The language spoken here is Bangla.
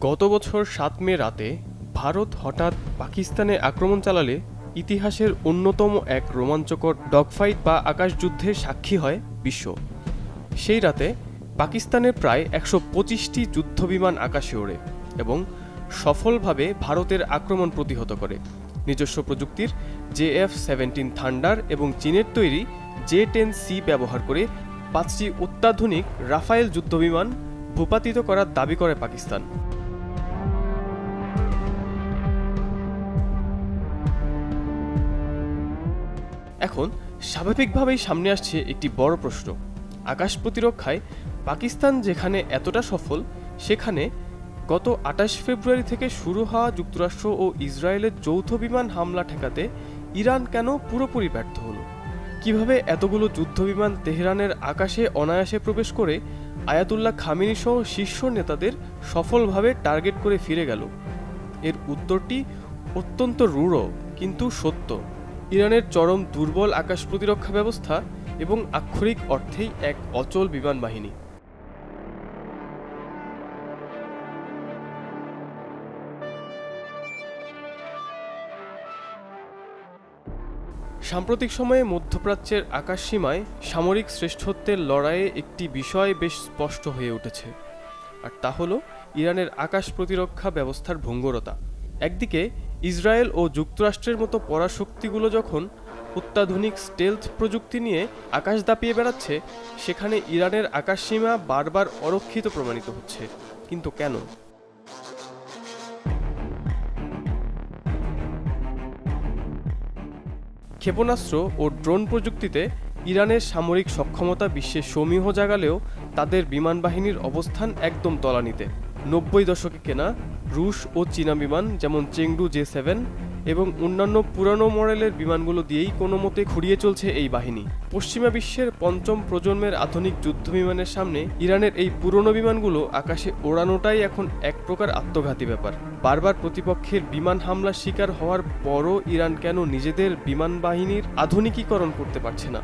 গত বছর ৭ মে রাতে ভারত হঠাৎ পাকিস্তানে আক্রমণ চালালে ইতিহাসের অন্যতম এক রোমাঞ্চকর ডগফাইট বা আকাশযুদ্ধের সাক্ষী হয় বিশ্ব। সেই রাতে পাকিস্তানের প্রায় ১২৫টি যুদ্ধবিমান আকাশে ওড়ে এবং সফলভাবে ভারতের আক্রমণ প্রতিহত করে। নিজস্ব প্রযুক্তির JF-17 থান্ডার এবং চীনের তৈরি J-10C ব্যবহার করে ৫টি অত্যাধুনিক রাফায়েল যুদ্ধবিমান ভূপাতিত করার দাবি করে পাকিস্তান। এখন স্বাভাবিকভাবেই সামনে আসছে একটি বড় প্রশ্ন। আকাশ প্রতিরক্ষায় পাকিস্তান যেখানে এতটা সফল, সেখানে গত ২৮ ফেব্রুয়ারি থেকে শুরু হওয়া যুক্তরাষ্ট্র ও ইসরায়েলের যৌথ বিমান হামলা ঠেকাতে ইরান কেন পুরোপুরি ব্যর্থ হলো? কিভাবে এতগুলো যুদ্ধবিমান তেহরানের আকাশে অনায়াসে প্রবেশ করে আয়াতুল্লাহ খামেনি সহ শীর্ষ নেতাদের সফলভাবে টার্গেট করে ফিরে গেল? এর উত্তরটি অত্যন্ত রূঢ় কিন্তু সত্য। ইরানের চরম দুর্বল আকাশ প্রতিরক্ষা ব্যবস্থা এবং আক্ষরিক অর্থেই এক অচল বিমান বাহিনী। সাম্প্রতিক সময়ে মধ্যপ্রাচ্যের আকাশসীমায় সামরিক শ্রেষ্ঠত্বের লড়াইয়ে একটি বিষয় বেশ স্পষ্ট হয়ে উঠেছে, আর তা হলো ইরানের আকাশ প্রতিরক্ষা ব্যবস্থার ভঙ্গুরতা। একদিকে ইসরায়েল ও যুক্তরাষ্ট্রের মতো পরাশক্তিগুলো যখন অত্যাধুনিক স্টেলথ প্রযুক্তি নিয়ে আকাশ দাপিয়ে বেড়াচ্ছে, সেখানে ইরানের আকাশসীমা বারবার অরক্ষিত প্রমাণিত হচ্ছে। কিন্তু কেন? ক্ষেপণাস্ত্র ও ড্রোন প্রযুক্তিতে ইরানের সামরিক সক্ষমতা বিশ্বে সমীহ জাগালেও তাদের বিমান বাহিনীর অবস্থান একদম তলানিতে। ৯০ দশকে কেনা রুশ ও চীনা বিমান যেমন চেংডু J-7 এবং অন্যান্য পুরানো মডেলের বিমানগুলো দিয়েই কোনো মতে খুঁড়িয়ে চলছে এই বাহিনী। পশ্চিমা বিশ্বের পঞ্চম প্রজন্মের আধুনিক যুদ্ধবিমানের সামনে ইরানের এই পুরনো বিমানগুলো আকাশে ওড়ানোটাই এখন এক প্রকার আত্মঘাতী ব্যাপার। বারবার প্রতিপক্ষের বিমান হামলার শিকার হওয়ার পরও ইরান কেন নিজেদের বিমান বাহিনীর আধুনিকীকরণ করতে পারছে না?